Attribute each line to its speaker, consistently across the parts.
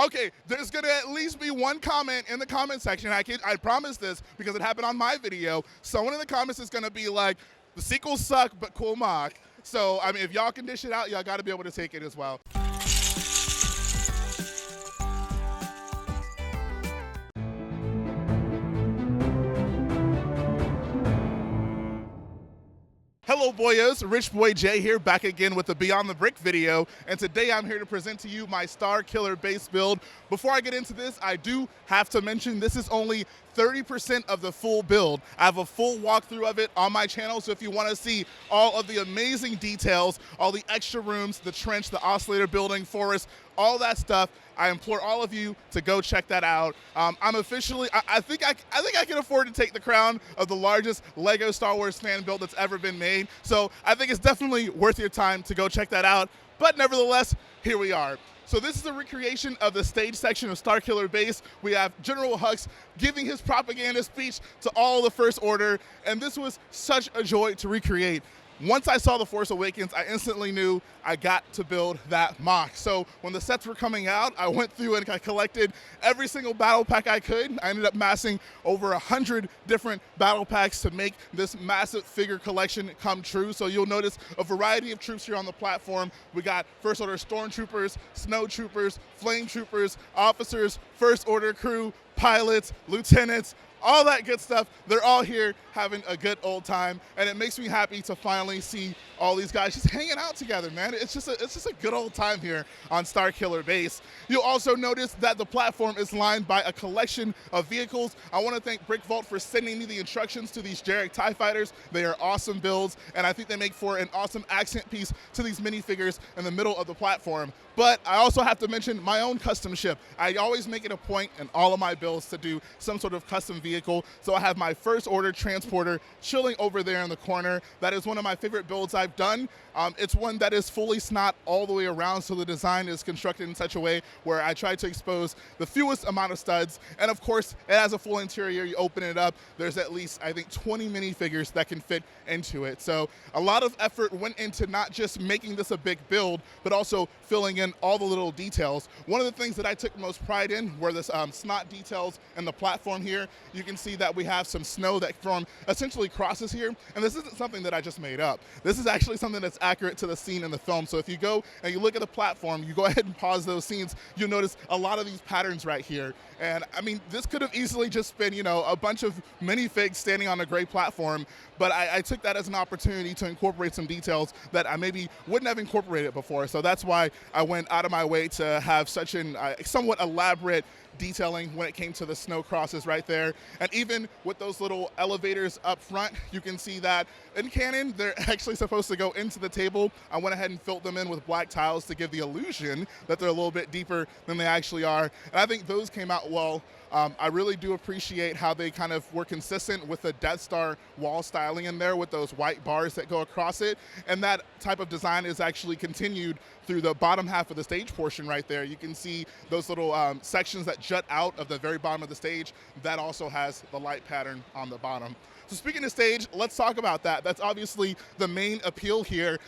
Speaker 1: Okay, there's gonna at least be one comment in the comment section. I promise this because it happened on my video. Someone in the comments is gonna be like, the sequels suck, but cool mock. So, I mean, if y'all can dish it out, y'all gotta be able to take it as well. Hello boyos, Rich Boy Jhae here, back again with the Beyond the Brick video, and today I'm here to present to you my Starkiller base build. Before I get into this, I do have to mention this is only 30% of the full build. I have a full walkthrough of it on my channel, so if you want to see all of the amazing details, all the extra rooms, the trench, the oscillator building, forest, all that stuff, I implore all of you to go check that out. I'm officially, I think I can afford to take the crown of the largest LEGO Star Wars fan build that's ever been made. So I think it's definitely worth your time to go check that out. But nevertheless, here we are. So this is a recreation of the stage section of Starkiller base. We have General Hux giving his propaganda speech to all the First Order, and this was such a joy to recreate. Once I saw The Force Awakens, I instantly knew I got to build that mock. So when the sets were coming out, I went through and I collected every single battle pack I could. I ended up massing over 100 different battle packs to make this massive figure collection come true. So you'll notice a variety of troops here on the platform. We got First Order Stormtroopers, Snow Troopers, Flame Troopers, officers, First Order crew, pilots, lieutenants, all that good stuff. They're all here having a good old time, and it makes me happy to finally see all these guys just hanging out together, man. It's just a good old time here on Starkiller base. You'll also notice that the platform is lined by a collection of vehicles. I want to thank BrickVault for sending me the instructions to these Jarek TIE Fighters. They are awesome builds, and I think they make for an awesome accent piece to these minifigures in the middle of the platform. But I also have to mention my own custom ship. I always make it a point in all of my builds to do some sort of custom vehicle. So I have my First Order transporter chilling over there in the corner. That is one of my favorite builds I've done. It's one that is fully snot all the way around, so the design is constructed in such a way where I try to expose the fewest amount of studs. And of course, it has a full interior. You open it up, there's at least, I think, 20 minifigures that can fit into it. So a lot of effort went into not just making this a big build, but also filling in all the little details. One of the things that I took most pride in were the snot details in the platform here. You can see that we have some snow that form essentially crosses here, and this isn't something that I just made up. This is actually something that's accurate to the scene in the film. So if you go and you look at the platform, you go ahead and pause those scenes, you'll notice a lot of these patterns right here. And I mean, this could have easily just been, you know, a bunch of minifigs standing on a gray platform, but I took that as an opportunity to incorporate some details that I maybe wouldn't have incorporated before. So that's why I went out of my way to have such an somewhat elaborate detailing when it came to the snow crosses right there. And even with those little elevators up front, you can see that in canon, they're actually supposed to go into the table. I went ahead and filled them in with black tiles to give the illusion that they're a little bit deeper than they actually are. And I think those came out well. I really do appreciate how they kind of were consistent with the Death Star wall styling in there with those white bars that go across it. And that type of design is actually continued through the bottom half of the stage portion right there. You can see those little sections that jut out of the very bottom of the stage. That also has the light pattern on the bottom. So speaking of stage, let's talk about that. That's obviously the main appeal here.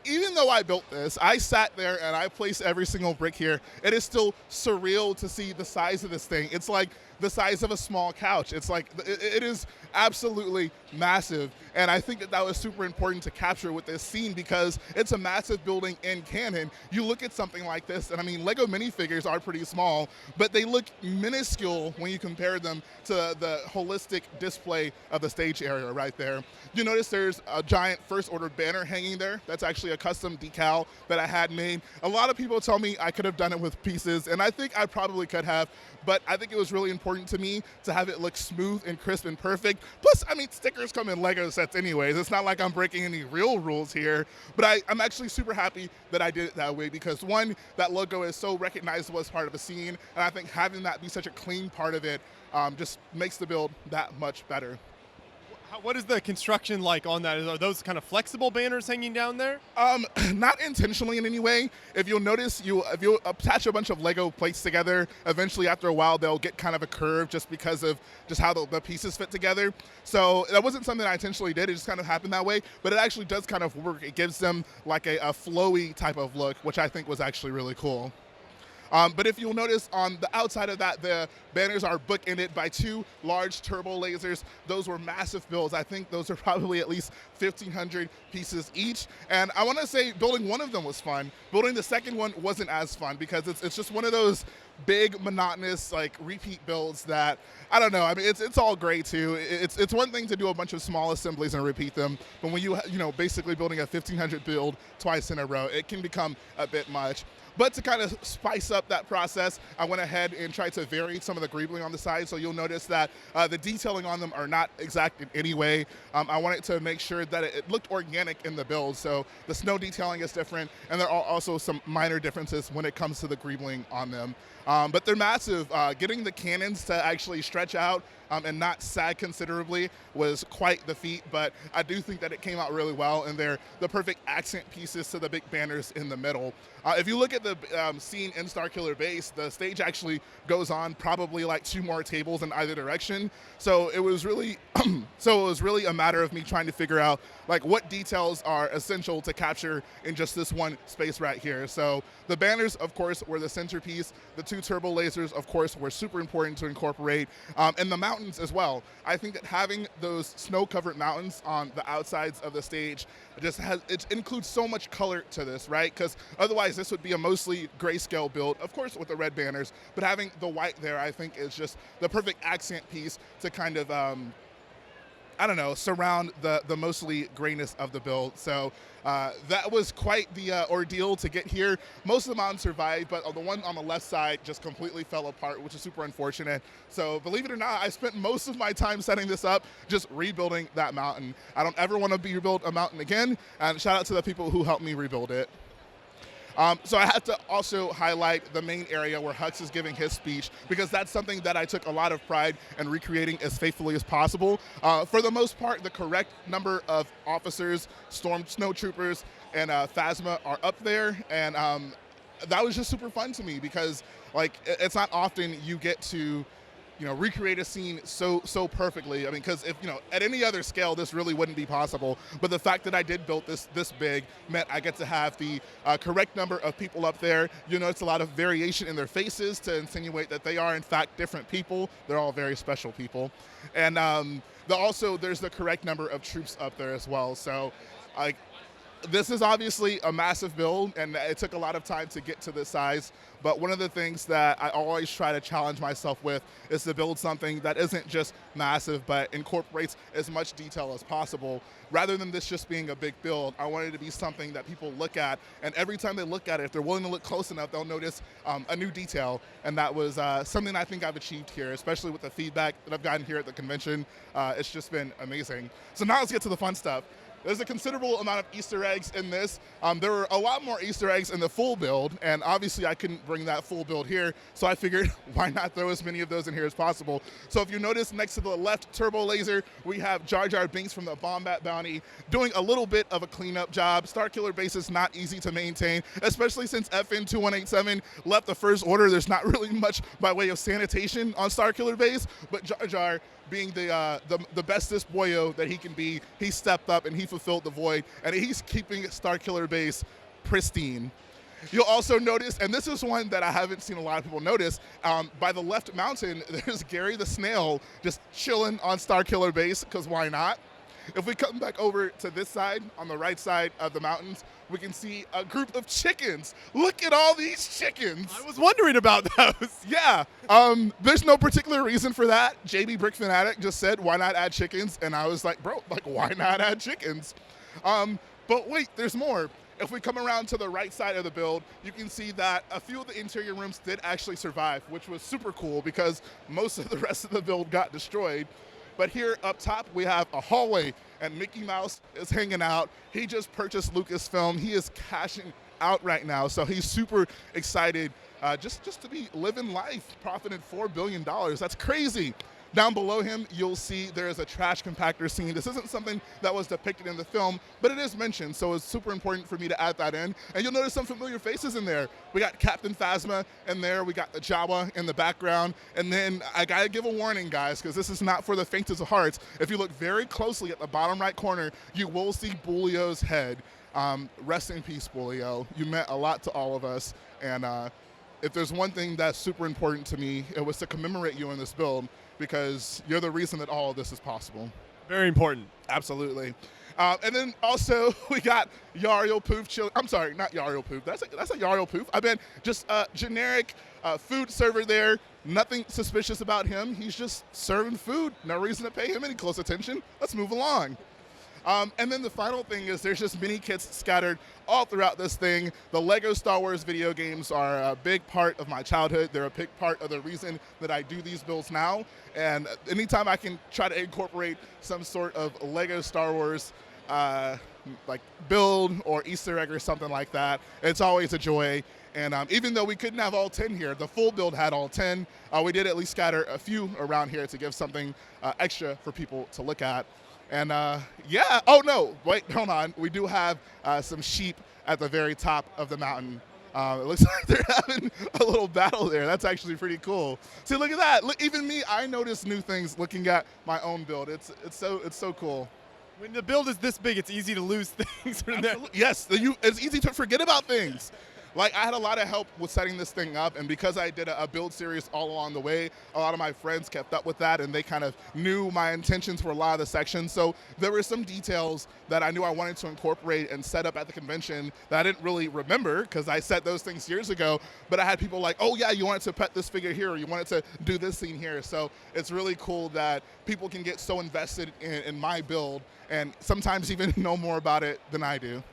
Speaker 1: Even though I built this, I sat there and I placed every single brick here. It is still surreal to see the size of this thing. It's like the size of a small couch. It's like, it is absolutely massive. And I think that that was super important to capture with this scene because it's a massive building in canon. You look at something like this, and I mean, LEGO minifigures are pretty small, but they look minuscule when you compare them to the holistic display of the stage area right there. You notice there's a giant First Order banner hanging there. That's actually a custom decal that I had made. A lot of people tell me I could have done it with pieces, and I think I probably could have, but I think it was really important to me to have it look smooth and crisp and perfect. Plus, I mean, stickers come in LEGO sets anyways. It's not like I'm breaking any real rules here, but I'm actually super happy that I did it that way because one, that logo is so recognizable as part of a scene, and I think having that be such a clean part of it just makes the build that much better.
Speaker 2: What is the construction like on that? Are those kind of flexible banners hanging down there?
Speaker 1: Not intentionally in any way. If you'll notice, if you attach a bunch of Lego plates together, eventually after a while they'll get kind of a curve just because of just how the pieces fit together. So that wasn't something I intentionally did. It just kind of happened that way. But it actually does kind of work. It gives them like a flowy type of look, which I think was actually really cool. But if you'll notice on the outside of that, the banners are bookended by 2 large turbo lasers. Those were massive builds. I think those are probably at least 1,500 pieces each. And I want to say building one of them was fun. Building the second one wasn't as fun because it's just one of those big, monotonous, like repeat builds that, I don't know. I mean, it's all great too. It's one thing to do a bunch of small assemblies and repeat them, but when you know, basically building a 1,500 build twice in a row, it can become a bit much. But to kind of spice up that process, I went ahead and tried to vary some of the greebling on the side. So you'll notice that the detailing on them are not exact in any way. I wanted to make sure that it looked organic in the build. So the snow detailing is different, and there are also some minor differences when it comes to the greebling on them. But they're massive. Getting the cannons to actually stretch out and not sag considerably was quite the feat, but I do think that it came out really well, and they're the perfect accent pieces to the big banners in the middle. If you look at the scene in Starkiller Base, the stage actually goes on probably like 2 more tables in either direction. So it was really, a matter of me trying to figure out like what details are essential to capture in just this one space right here. So the banners, of course, were the centerpiece. The 2 turbo lasers, of course, were super important to incorporate, and the mountains as well. I think that having those snow-covered mountains on the outsides of the stage it includes so much color to this, right? Because otherwise this would be a mostly grayscale build, of course with the red banners, but having the white there I think is just the perfect accent piece to kind of I don't know, surround the mostly grayness of the build. So that was quite the ordeal to get here. Most of the mountains survived, but the one on the left side just completely fell apart, which is super unfortunate. So believe it or not, I spent most of my time setting this up just rebuilding that mountain. I don't ever want to rebuild a mountain again, and shout out to the people who helped me rebuild it. So I had to also highlight the main area where Hux is giving his speech, because that's something that I took a lot of pride in recreating as faithfully as possible. For the most part, the correct number of officers, snowtroopers, and Phasma are up there, and that was just super fun to me because like it's not often you get to recreate a scene so perfectly. I mean, because if at any other scale this really wouldn't be possible, but the fact that I did build this big meant I get to have the correct number of people up there. You notice a lot of variation in their faces to insinuate that they are in fact different people. They're all very special people, and there's the correct number of troops up there as well. So this is obviously a massive build, and it took a lot of time to get to this size, but one of the things that I always try to challenge myself with is to build something that isn't just massive, but incorporates as much detail as possible. Rather than this just being a big build, I wanted it to be something that people look at, and every time they look at it, if they're willing to look close enough, they'll notice a new detail, and that was something I think I've achieved here, especially with the feedback that I've gotten here at the convention. It's just been amazing. So now let's get to the fun stuff. There's a considerable amount of Easter eggs in this. There were a lot more Easter eggs in the full build, and obviously I couldn't bring that full build here, so I figured why not throw as many of those in here as possible. So if you notice next to the left turbo laser, we have Jar Jar Binks from the Bombat Bounty doing a little bit of a cleanup job. Starkiller Base is not easy to maintain, especially since FN 2187 left the First Order. There's not really much by way of sanitation on Starkiller Base, but Jar Jar, being the bestest boyo that he can be, he stepped up and he fulfilled the void, and he's keeping Starkiller Base pristine. You'll also notice, and this is one that I haven't seen a lot of people notice, by the left mountain, there's Gary the Snail just chilling on Starkiller Base, because why not? If we come back over to this side, on the right side of the mountains, we can see a group of chickens. Look at all these chickens.
Speaker 2: I was wondering about those.
Speaker 1: Yeah, there's no particular reason for that. JB Brick Fanatic just said, why not add chickens? And I was like, bro, like, why not add chickens? But wait, there's more. If we come around to the right side of the build, you can see that a few of the interior rooms did actually survive, which was super cool because most of the rest of the build got destroyed. But here up top, we have a hallway, and Mickey Mouse is hanging out. He just purchased Lucasfilm. He is cashing out right now, so he's super excited just to be living life, profiting $4 billion. That's crazy. Down below him, you'll see there is a trash compactor scene. This isn't something that was depicted in the film, but it is mentioned, so it's super important for me to add that in. And you'll notice some familiar faces in there. We got Captain Phasma in there, we got the Jawa in the background, and then I gotta give a warning, guys, because this is not for the faintest of hearts. If you look very closely at the bottom right corner, you will see Bulio's head. Rest in peace, Bulio. You meant a lot to all of us, and if there's one thing that's super important to me, it was to commemorate you in this build because you're the reason that all of this is possible.
Speaker 2: Very important.
Speaker 1: Absolutely. And then also we got Yariel Poof chill. I'm sorry, not Yariel Poof. That's a Yariel Poof. I mean, just generic food server there. Nothing suspicious about him. He's just serving food. No reason to pay him any close attention. Let's move along. And then the final thing is there's just mini kits scattered all throughout this thing. The LEGO Star Wars video games are a big part of my childhood. They're a big part of the reason that I do these builds now. And anytime I can try to incorporate some sort of LEGO Star Wars like build or Easter egg or something like that, it's always a joy. And even though we couldn't have all 10 here, the full build had all 10, we did at least scatter a few around here to give something extra for people to look at. And yeah, oh no, wait, hold on. We do have some sheep at the very top of the mountain. It looks like they're having a little battle there. That's actually pretty cool. See, look at that. Look, even me, I notice new things looking at my own build. It's so cool.
Speaker 2: When the build is this big, it's easy to lose things.
Speaker 1: Yes, it's easy to forget about things. Like, I had a lot of help with setting this thing up, and because I did a build series all along the way, a lot of my friends kept up with that, and they kind of knew my intentions for a lot of the sections. So there were some details that I knew I wanted to incorporate and set up at the convention that I didn't really remember because I set those things years ago. But I had people like, oh yeah, you wanted to pet this figure here, or you wanted to do this scene here. So it's really cool that people can get so invested in my build and sometimes even know more about it than I do.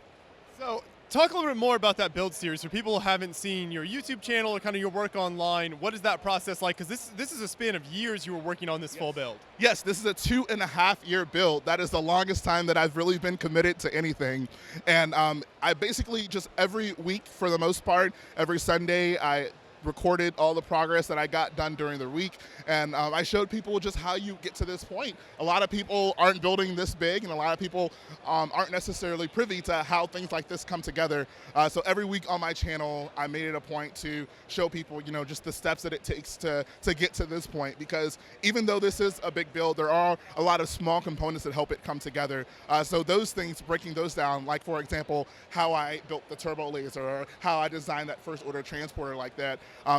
Speaker 2: So talk a little bit more about that build series for people who haven't seen your YouTube channel or kind of your work online. What is that process like? Because this is a span of years you were working on this full build.
Speaker 1: Yes, this is a 2.5-year build. That is the longest time that I've really been committed to anything. And I basically just every week, for the most part, every Sunday, I recorded all the progress that I got done during the week, and I showed people just how you get to this point. A lot of people aren't building this big, and a lot of people aren't necessarily privy to how things like this come together. So every week on my channel, I made it a point to show people, you know, just the steps that it takes to get to this point, because even though this is a big build, there are a lot of small components that help it come together. So those things, breaking those down, like for example, how I built the turbo laser, or how I designed that first order transporter like that,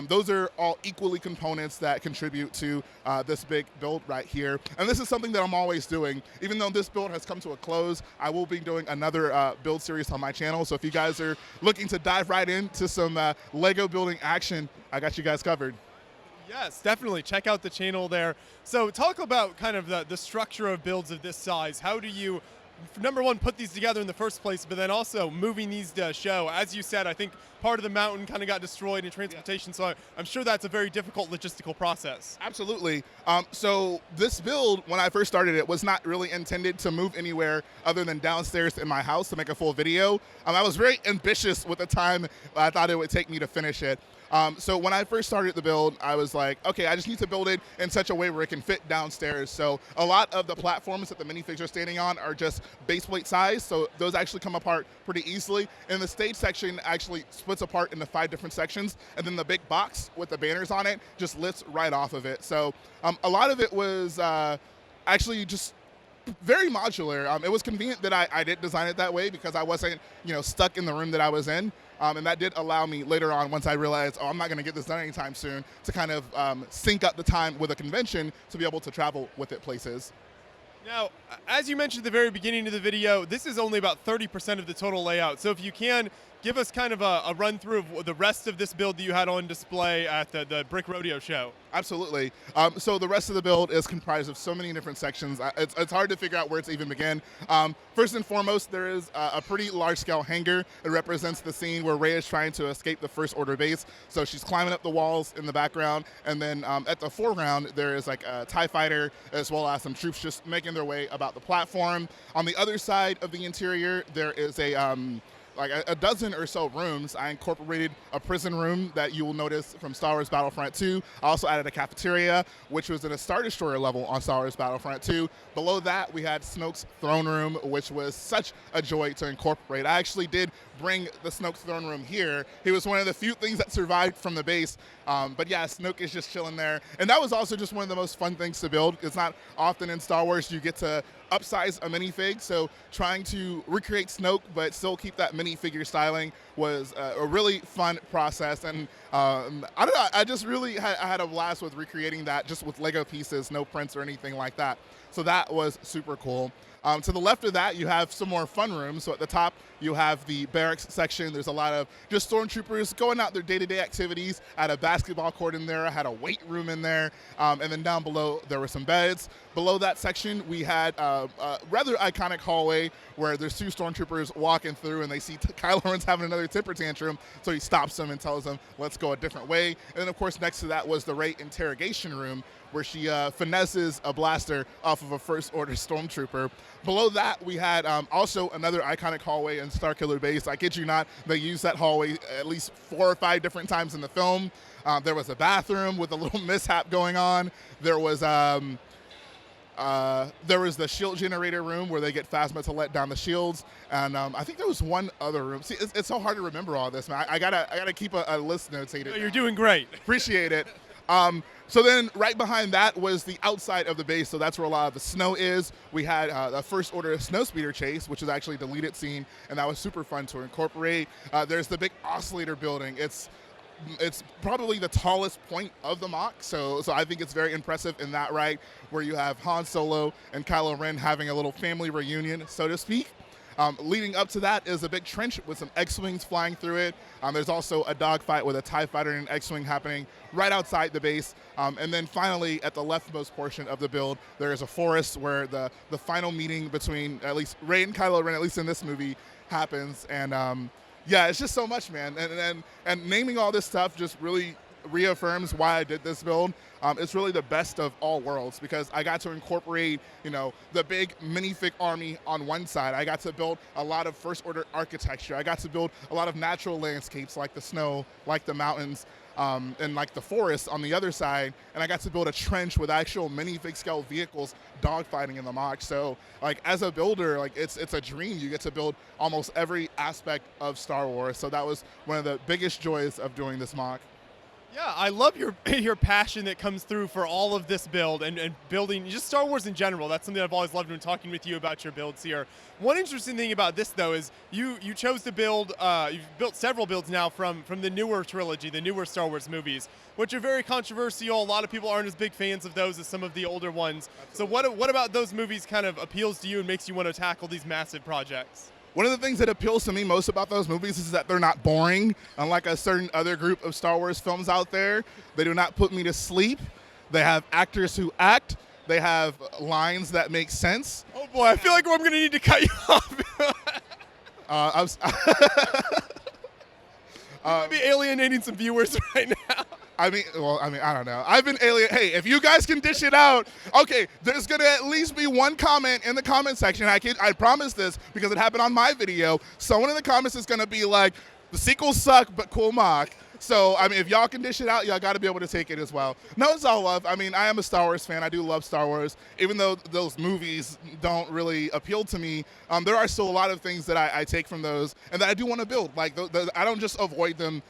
Speaker 1: those are all equally components that contribute to this big build right here. And this is something that I'm always doing. Even though this build has come to a close, I will be doing another build series on my channel. So if you guys are looking to dive right into some LEGO building action, I got you guys covered.
Speaker 2: Yes, definitely. Check out the channel there. So talk about kind of the structure of builds of this size. How do you, number one, put these together in the first place, but then also moving these to show? As you said, I think part of the mountain kind of got destroyed in transportation, so I'm sure that's a very difficult logistical process.
Speaker 1: Absolutely. So this build, when I first started it, was not really intended to move anywhere other than downstairs in my house to make a full video. I was very ambitious with the time I thought it would take me to finish it. So when I first started the build, I was like, okay, I just need to build it in such a way where it can fit downstairs. So a lot of the platforms that the minifigs are standing on are just base plate size, so those actually come apart pretty easily. And the stage section actually splits apart into 5 different sections, and then the big box with the banners on it just lifts right off of it. So a lot of it was actually just very modular. It was convenient that I did design it that way because I wasn't, you know, stuck in the room that I was in. And that did allow me later on, once I realized, oh, I'm not going to get this done anytime soon, to kind of sync up the time with a convention to be able to travel with it places.
Speaker 2: Now, as you mentioned at the very beginning of the video, this is only about 30% of the total layout. So if you can, give us kind of a run through of the rest of this build that you had on display at the Brick Rodeo show.
Speaker 1: Absolutely. So the rest of the build is comprised of so many different sections. It's hard to figure out where to even begin. First and foremost, there is a pretty large-scale hangar. It represents the scene where Rey is trying to escape the First Order base. So she's climbing up the walls in the background, and then at the foreground, there is like a TIE fighter as well as some troops just making their way about the platform. On the other side of the interior, there is like a dozen or so rooms. I incorporated a prison room that you will notice from Star Wars Battlefront 2. I also added a cafeteria, which was in a Star Destroyer level on Star Wars Battlefront 2. Below that, we had Snoke's throne room, which was such a joy to incorporate. I actually did bring the Snoke's throne room here. He was one of the few things that survived from the base. But yeah, Snoke is just chilling there. And that was also just one of the most fun things to build. It's not often in Star Wars you get to upsize a minifig, so trying to recreate Snoke but still keep that minifigure styling was a really fun process, and I don't know. I just really I had a blast with recreating that, just with Lego pieces, no prints or anything like that. So that was super cool. To the left of that, you have some more fun rooms. So at the top, you have the barracks section. There's a lot of just stormtroopers going out their day-to-day activities. I had a basketball court in there. I had a weight room in there. And then down below, there were some beds. Below that section, we had a rather iconic hallway where there's two stormtroopers walking through, and they see Kylo Ren's having another temper tantrum. So he stops them and tells them, let's go a different way. And then, of course, next to that was the Rey interrogation room, where she finesses a blaster off of a First Order stormtrooper. Below that, we had also another iconic hallway in Starkiller Base. I kid you not, they used that hallway at least 4 or 5 different times in the film. There was a bathroom with a little mishap going on. There was the shield generator room where they get Phasma to let down the shields, and I think there was one other room. See, it's so hard to remember all this, man. I gotta keep a list notated.
Speaker 2: You're doing great.
Speaker 1: Appreciate it. So then right behind that was the outside of the base, so that's where a lot of the snow is. We had the First Order Snowspeeder chase, which is actually a deleted scene, and that was super fun to incorporate. There's the big oscillator building. It's probably the tallest point of the MOC, so I think it's very impressive in that right, where you have Han Solo and Kylo Ren having a little family reunion, so to speak. Leading up to that is a big trench with some X-Wings flying through it. There's also a dogfight with a TIE fighter and an X-Wing happening right outside the base. And then finally, at the leftmost portion of the build, there is a forest where the final meeting between at least Rey and Kylo Ren, at least in this movie, happens. And yeah, it's just so much, man. And naming all this stuff just really reaffirms why I did this build. It's really the best of all worlds because I got to incorporate, the big minifig army on one side. I got to build a lot of First Order architecture. I got to build a lot of natural landscapes like the snow, like the mountains, and like the forest on the other side. And I got to build a trench with actual minifig scale vehicles dogfighting in the MOC. So like as a builder, like it's a dream. You get to build almost every aspect of Star Wars. So that was one of the biggest joys of doing this MOC.
Speaker 2: Yeah, I love your passion that comes through for all of this build and building just Star Wars in general. That's something I've always loved when talking with you about your builds here. One interesting thing about this, though, is you chose to build, you've built several builds now from the newer trilogy, the newer Star Wars movies, which are very controversial. A lot of people aren't as big fans of those as some of the older ones. Absolutely. So what about those movies kind of appeals to you and makes you want to tackle these massive projects?
Speaker 1: One of the things that appeals to me most about those movies is that they're not boring. Unlike a certain other group of Star Wars films out there, they do not put me to sleep. They have actors who act. They have lines that make sense.
Speaker 2: Oh boy, I feel like I'm going to need to cut you off. You might be alienating some viewers right now.
Speaker 1: I mean, I don't know. I've been Hey, if you guys can dish it out, okay, there's gonna at least be one comment in the comment section. I promise this because it happened on my video. Someone in the comments is gonna be like, the sequels suck, but cool mock. So, I mean, if y'all can dish it out, y'all got to be able to take it as well. No, it's all love. I mean, I am a Star Wars fan. I do love Star Wars. Even though those movies don't really appeal to me, there are still a lot of things that I take from those and that I do want to build. Like, I don't just avoid them,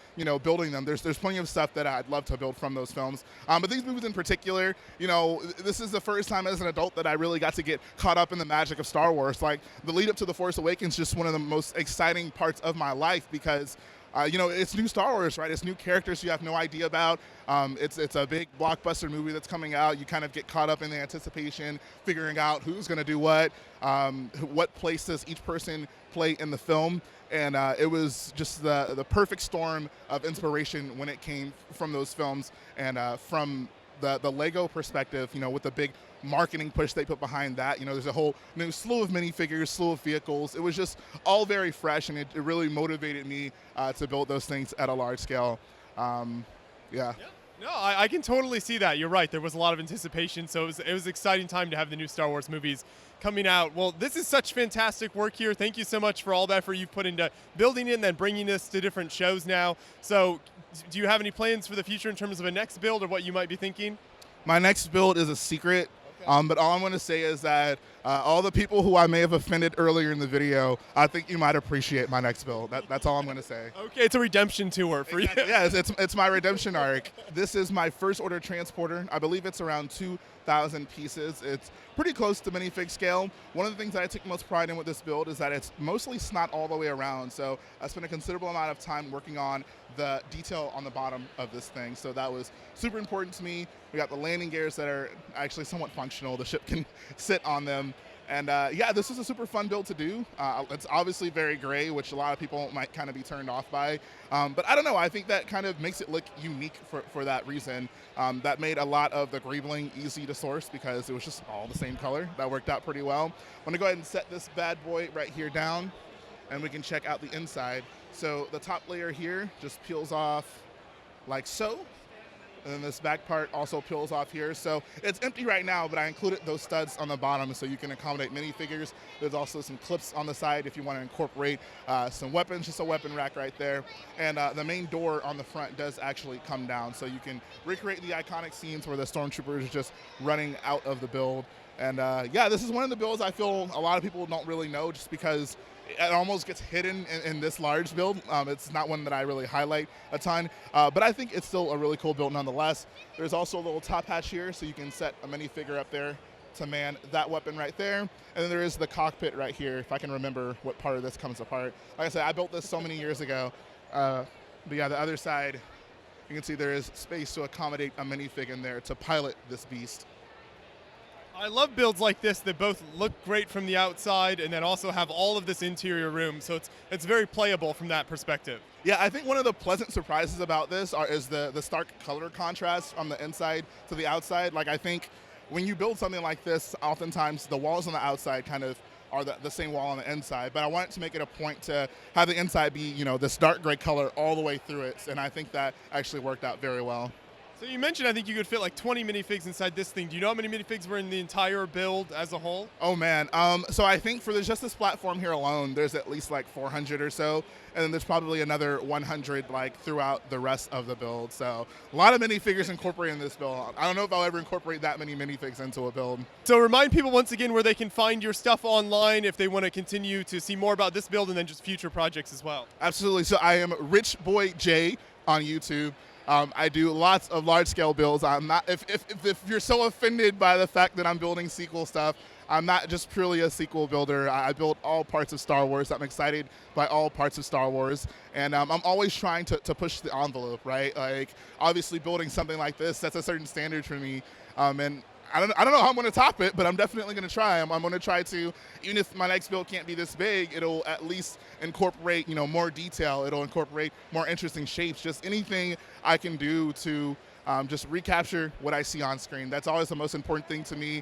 Speaker 1: building them. There's plenty of stuff that I'd love to build from those films. But these movies in particular, this is the first time as an adult that I really got to get caught up in the magic of Star Wars. Like, the lead up to The Force Awakens is just one of the most exciting parts of my life because it's new Star Wars, right? It's new characters you have no idea about. It's a big blockbuster movie that's coming out. You kind of get caught up in the anticipation, figuring out who's going to do what place does each person play in the film. And it was just the perfect storm of inspiration when it came from those films and from the Lego perspective, with the big marketing push they put behind that. There's a whole new slew of minifigures, slew of vehicles. It was just all very fresh, and it really motivated me to build those things at a large scale. Yeah.
Speaker 2: No, I can totally see that. You're right. There was a lot of anticipation, so it was an exciting time to have the new Star Wars movies coming out. Well, this is such fantastic work here. Thank you so much for all the effort you've put into building it and then bringing this to different shows now. So do you have any plans for the future in terms of a next build or what you might be thinking?
Speaker 1: My next build is a secret. But all I'm going to say is that all the people who I may have offended earlier in the video, I think you might appreciate my next build. That's all I'm going to say.
Speaker 2: Okay, it's a redemption tour for
Speaker 1: Exactly.
Speaker 2: you.
Speaker 1: Yeah, it's my redemption arc. This is my first order transporter. I believe it's around 2,000 pieces. It's pretty close to minifig scale. One of the things that I take most pride in with this build is that it's mostly snot all the way around. So I spent a considerable amount of time working on the detail on the bottom of this thing. So that was super important to me. We got the landing gears that are actually somewhat functional. The ship can sit on them. And yeah, this is a super fun build to do. It's obviously very gray, which a lot of people might kind of be turned off by. But I don't know, I think that kind of makes it look unique for that reason. That made a lot of the greebling easy to source because it was just all the same color. That worked out pretty well. I'm gonna go ahead and set this bad boy right here down and we can check out the inside. So the top layer here just peels off like so. And then this back part also peels off here. So it's empty right now, but I included those studs on the bottom so you can accommodate minifigures. There's also some clips on the side if you want to incorporate some weapons, just a weapon rack right there. And the main door on the front does actually come down, so you can recreate the iconic scenes where the stormtroopers are just running out of the build. And yeah, this is one of the builds I feel a lot of people don't really know just because it almost gets hidden in this large build. It's not one that I really highlight a ton, but I think it's still a really cool build nonetheless. There's also a little top hatch here, so you can set a minifigure up there to man that weapon right there. And then there is the cockpit right here, if I can remember what part of this comes apart. Like I said, I built this so many years ago. But yeah, the other side, you can see there is space to accommodate a minifig in there to pilot this beast.
Speaker 2: I love builds like this that both look great from the outside and then also have all of this interior room, so it's very playable from that perspective.
Speaker 1: Yeah, I think one of the pleasant surprises about this is the stark color contrast from the inside to the outside. Like, I think when you build something like this, oftentimes the walls on the outside kind of are the same wall on the inside, but I wanted to make it a point to have the inside be, you know, this dark gray color all the way through it, and I think that actually worked out very well.
Speaker 2: So you mentioned I think you could fit like 20 minifigs inside this thing. Do you know how many minifigs were in the entire build as a whole?
Speaker 1: Oh man, so I think for just this platform here alone, there's at least like 400 or so, and then there's probably another 100 like throughout the rest of the build. So a lot of minifigures incorporated in this build. I don't know if I'll ever incorporate that many minifigs into a build.
Speaker 2: So remind people once again where they can find your stuff online if they want to continue to see more about this build and then just future projects as well.
Speaker 1: Absolutely, so I am Rich Boy Jhae on YouTube. I do lots of large-scale builds. I'm not. If you're so offended by the fact that I'm building sequel stuff, I'm not just purely a sequel builder. I build all parts of Star Wars. I'm excited by all parts of Star Wars, and I'm always trying to push the envelope, right? Like, obviously, building something like this, that's a certain standard for me, and I don't know how I'm going to top it, but I'm definitely going to try. I'm going to try to, even if my next build can't be this big, it'll at least incorporate, you know, more detail. It'll incorporate more interesting shapes. Just anything I can do to just recapture what I see on screen. That's always the most important thing to me.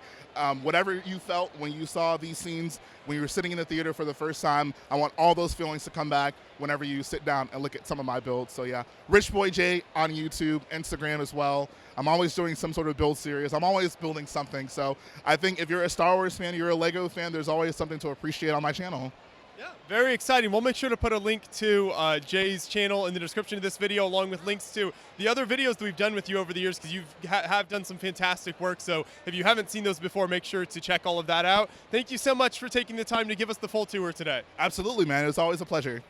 Speaker 1: Whatever you felt when you saw these scenes, when you were sitting in the theater for the first time, I want all those feelings to come back whenever you sit down and look at some of my builds. So yeah, Rich Boy Jhae on YouTube, Instagram as well. I'm always doing some sort of build series. I'm always building something. So I think if you're a Star Wars fan, you're a LEGO fan, there's always something to appreciate on my channel.
Speaker 2: Yeah, very exciting. We'll make sure to put a link to Jay's channel in the description of this video, along with links to the other videos that we've done with you over the years, because you have done some fantastic work. So if you haven't seen those before, make sure to check all of that out. Thank you so much for taking the time to give us the full tour today.
Speaker 1: Absolutely, man. It was always a pleasure.